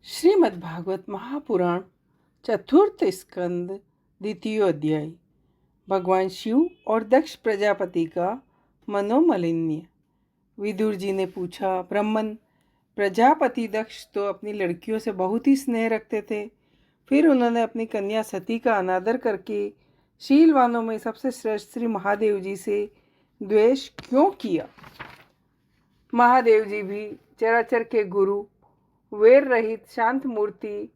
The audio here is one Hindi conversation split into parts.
श्रीमद्भागवत महापुराण चतुर्थ स्कंद द्वितीय अध्याय। भगवान शिव और दक्ष प्रजापति का मनोमलिन्य। विदुर जी ने पूछा, ब्राह्मण, प्रजापति दक्ष तो अपनी लड़कियों से बहुत ही स्नेह रखते थे, फिर उन्होंने अपनी कन्या सती का अनादर करके शीलवानों में सबसे श्रेष्ठ श्री महादेव जी से द्वेष क्यों किया? महादेव जी भी चराचर के गुरु, वेर रहित शांत मूर्ति,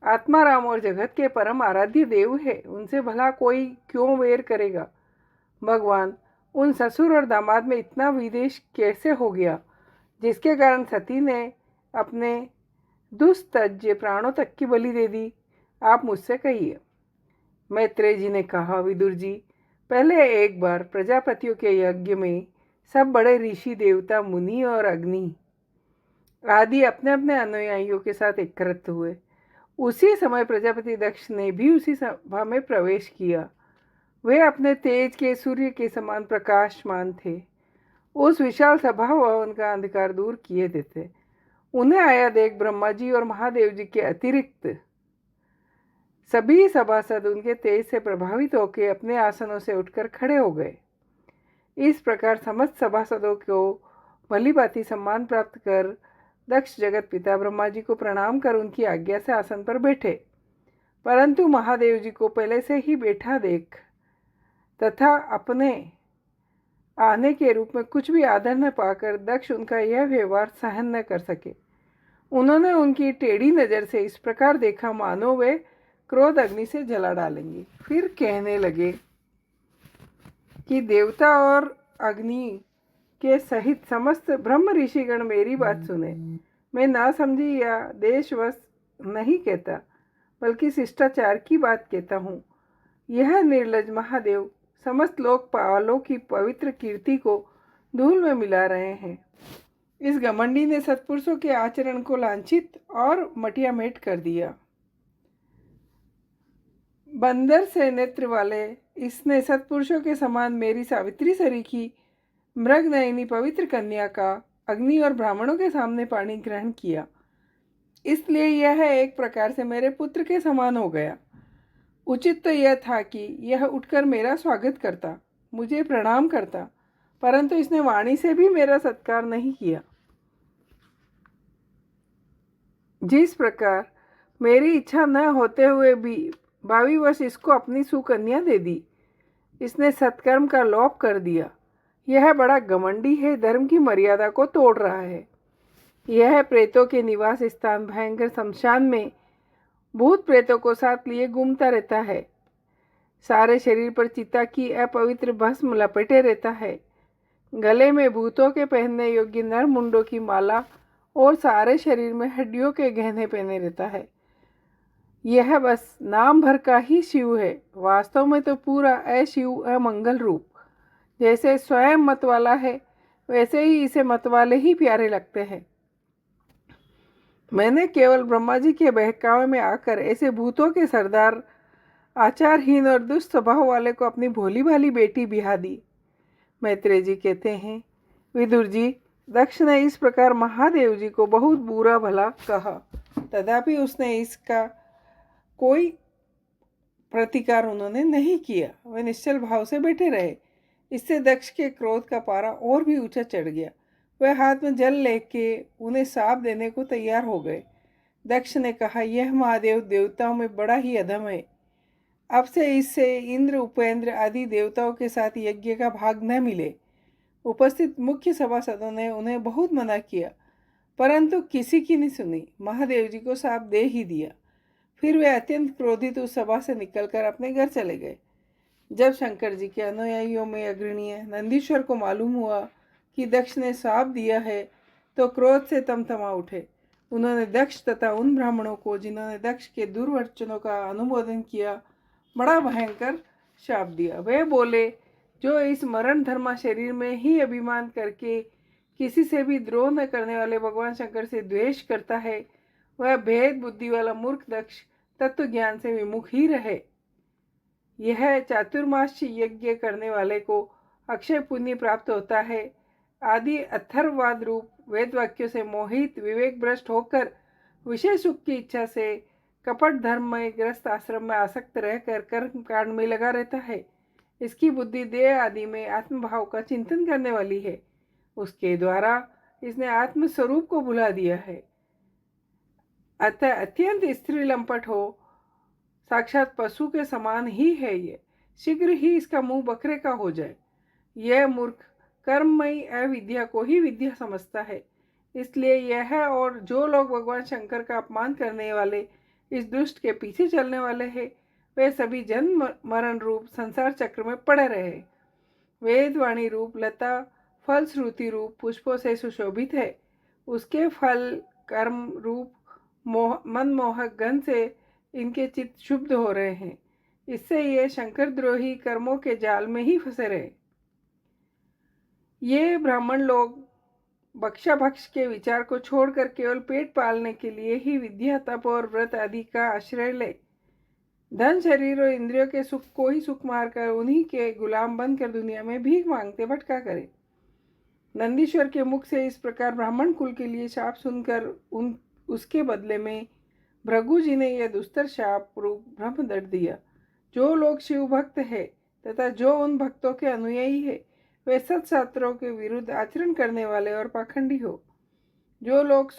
आत्माराम और जगत के परम आराध्य देव है, उनसे भला कोई क्यों वेर करेगा? भगवान, उन ससुर और दामाद में इतना विदेश कैसे हो गया, जिसके कारण सती ने अपने दुस्तज्य प्राणों तक की बलि दे दी? आप मुझसे कहिए। मैत्रेय जी ने कहा, विदुर जी, पहले एक बार प्रजापतियों के यज्ञ में सब बड़े ऋषि, देवता, मुनि और अग्नि आदि अपने अपने अनुयायियों के साथ एकत्र हुए। उसी समय प्रजापति दक्ष ने भी उसी सभा में प्रवेश किया। वे अपने तेज के सूर्य के समान प्रकाशमान थे। उस विशाल सभा भवन का अंधकार दूर किए देते। उन्हें आया देख ब्रह्मा जी और महादेव जी के अतिरिक्त सभी सभासद उनके तेज से प्रभावित होकर अपने आसनों से उठकर खड़े हो गए। इस प्रकार समस्त सभासदों को भली भांति सम्मान प्राप्त कर दक्ष जगत पिता ब्रह्मा जी को प्रणाम कर उनकी आज्ञा से आसन पर बैठे, परंतु महादेव जी को पहले से ही बैठा देख तथा अपने आने के रूप में कुछ भी आदर न पाकर दक्ष उनका यह व्यवहार सहन न कर सके। उन्होंने उनकी टेढ़ी नज़र से इस प्रकार देखा मानो वे क्रोध अग्नि से जला डालेंगे। फिर कहने लगे कि देवता और अग्नि के सहित समस्त ब्रह्म ऋषिगण मेरी बात सुने। मैं ना समझी या देशवश नहीं कहता, बल्कि शिष्टाचार की बात कहता हूँ। यह निर्लज महादेव समस्त लोकपालों की पवित्र कीर्ति को धूल में मिला रहे हैं। इस घमंडी ने सत्पुरुषों के आचरण को लांछित और मटियामेट कर दिया। बंदर से नेत्र वाले इसने सत्पुरुषों के समान मेरी सावित्री सरीखी मृगनयनी पवित्र कन्या का अग्नि और ब्राह्मणों के सामने पानी ग्रहण किया, इसलिए यह एक प्रकार से मेरे पुत्र के समान हो गया। उचित तो यह था कि यह उठकर मेरा स्वागत करता, मुझे प्रणाम करता, परंतु इसने वाणी से भी मेरा सत्कार नहीं किया। जिस प्रकार मेरी इच्छा न होते हुए भी भावीवश इसको अपनी सुकन्या दे दी, इसने सत्कर्म का लोप कर दिया। यह बड़ा घमंडी है, धर्म की मर्यादा को तोड़ रहा है। यह प्रेतों के निवास स्थान भयंकर शमशान में भूत प्रेतों को साथ लिए घूमता रहता है। सारे शरीर पर चिता की अपवित्र भस्म लपेटे रहता है। गले में भूतों के पहनने योग्य नर मुंडों की माला और सारे शरीर में हड्डियों के गहने पहने रहता है। यह बस नाम भर का ही शिव है, वास्तव में तो पूरा अशिव, अमंगल रूप। जैसे स्वयं मत वाला है, वैसे ही इसे मत वाले ही प्यारे लगते हैं। मैंने केवल ब्रह्मा जी के बहकावे में आकर ऐसे भूतों के सरदार, आचारहीन और दुष्ट स्वभाव वाले को अपनी भोली भाली बेटी बिहा दी। मैत्रेय जी कहते हैं, विदुर जी, दक्ष ने इस प्रकार महादेव जी को बहुत बुरा भला कहा, तथापि उसने इसका कोई प्रतिकार उन्होंने नहीं किया। वे निश्चल भाव से बैठे रहे। इससे दक्ष के क्रोध का पारा और भी ऊंचा चढ़ गया। वह हाथ में जल लेके उन्हें साप देने को तैयार हो गए। दक्ष ने कहा, यह महादेव देवताओं में बड़ा ही अधम है। अब से इससे इंद्र, उपेंद्र आदि देवताओं के साथ यज्ञ का भाग न मिले। उपस्थित मुख्य सभासदों ने उन्हें बहुत मना किया, परंतु किसी की नहीं सुनी। महादेव जी को साप दे ही दिया। फिर वे अत्यंत क्रोधित उस सभा से निकलकर अपने घर चले गए। जब शंकर जी के अनुयायियों में अग्रणीय नंदीश्वर को मालूम हुआ कि दक्ष ने शाप दिया है, तो क्रोध से तमतमा उठे। उन्होंने दक्ष तथा उन ब्राह्मणों को जिन्होंने दक्ष के दुर्वचनों का अनुमोदन किया, बड़ा भयंकर शाप दिया। वे बोले, जो इस मरण धर्मा शरीर में ही अभिमान करके किसी से भी द्रोह न करने वाले भगवान शंकर से द्वेष करता है, वह भेद बुद्धि वाला मूर्ख दक्ष तत्व ज्ञान से विमुख ही रहे। यह चातुर्मास यज्ञ करने वाले को अक्षय पुण्य प्राप्त होता है। आदि अथर्ववाद रूप वेद वाक्यों से मोहित विवेक भ्रष्ट होकर विषय सुख की इच्छा से कपट धर्म में ग्रस्त आश्रम में आसक्त रहकर कर्म कांड में लगा रहता है। इसकी बुद्धि देह आदि में आत्मभाव का चिंतन करने वाली है। उसके द्वारा इसने आत्म स्वरूप को भुला दिया है। अतः अत्यंत स्त्री लंपट हो, साक्षात पशु के समान ही है ये। शीघ्र ही इसका मुंह बकरे का हो जाए। यह मूर्ख कर्ममयी अविद्या को ही विद्या समझता है। इसलिए यह और जो लोग भगवान शंकर का अपमान करने वाले इस दुष्ट के पीछे चलने वाले हैं, वे सभी जन्म मरण रूप संसार चक्र में पड़े रहे। वेदवाणी रूप लता फल श्रुति रूप पुष्पों से सुशोभित है। उसके फल कर्म रूप मनमोहक गंध से इनके चित्त शुद्ध हो रहे हैं। इससे ये शंकर द्रोही कर्मों के जाल में ही फंसे रहे। ये ब्राह्मण लोग भक्षा भक्ष के विचार को छोड़कर केवल पेट पालने के लिए ही विद्या तप और व्रत आदि का आश्रय ले। धन शरीर और इंद्रियों के सुख को ही सुख मारकर उन्हीं के गुलाम बनकर दुनिया में भीख मांगते भटका करे। नंदीश्वर के मुख से इस प्रकार ब्राह्मण कुल के लिए शाप सुनकर उसके बदले में भृगु जी ने यह दुस्तर शाप रूप ब्रह्मदंड दिया। जो लोग शिव भक्त है तथा जो उन भक्तों के अनुयायी है, वे सत्शास्त्रों के विरुद्ध आचरण करने वाले और पाखंडी हो। जो लोग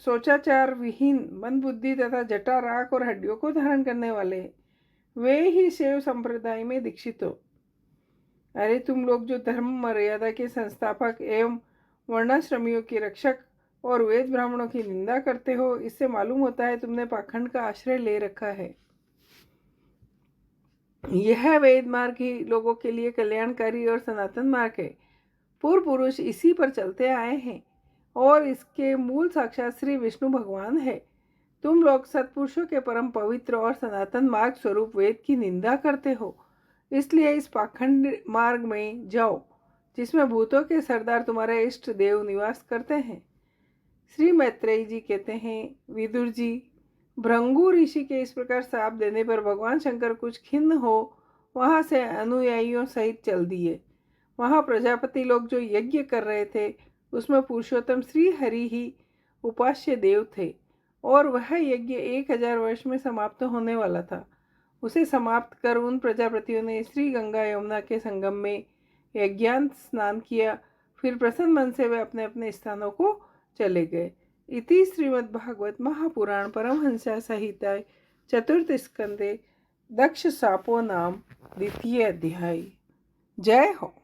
सोचाचार विहीन मन बुद्धि तथा जटा राख और हड्डियों को धारण करने वाले हैं, वे ही शैव संप्रदाय में दीक्षित हो। अरे तुम लोग जो धर्म मर्यादा के संस्थापक एवं वर्णाश्रमियों के रक्षक और वेद ब्राह्मणों की निंदा करते हो, इससे मालूम होता है तुमने पाखंड का आश्रय ले रखा है। यह वेद मार्ग ही लोगों के लिए कल्याणकारी और सनातन मार्ग है। पूर्व पुरुष इसी पर चलते आए हैं और इसके मूल साक्षात श्री विष्णु भगवान है। तुम लोग सत्पुरुषों के परम पवित्र और सनातन मार्ग स्वरूप वेद की निंदा करते हो। इसलिए इस पाखंड मार्ग में जाओ जिसमें भूतों के सरदार तुम्हारे इष्ट देव निवास करते हैं। श्री मैत्रेयी जी कहते हैं, विदुर जी, भृंगु ऋषि के इस प्रकार श्राप देने पर भगवान शंकर कुछ खिन्न हो वहां से अनुयायियों सहित चल दिए। वहां प्रजापति लोग जो यज्ञ कर रहे थे उसमें पुरुषोत्तम श्री हरि ही उपास्य देव थे और वह यज्ञ 1000 वर्ष में समाप्त होने वाला था। उसे समाप्त कर उन प्रजापतियों ने श्री गंगा यमुना के संगम में यज्ञांत स्नान किया। फिर प्रसन्न मन से वे अपने अपने स्थानों को चले गए। इति श्रीमद्भागवत महापुराण परमहंसा संहिताय चतुर्थ स्कंदे दक्ष शापो नाम द्वितीय अध्याय। जय हो।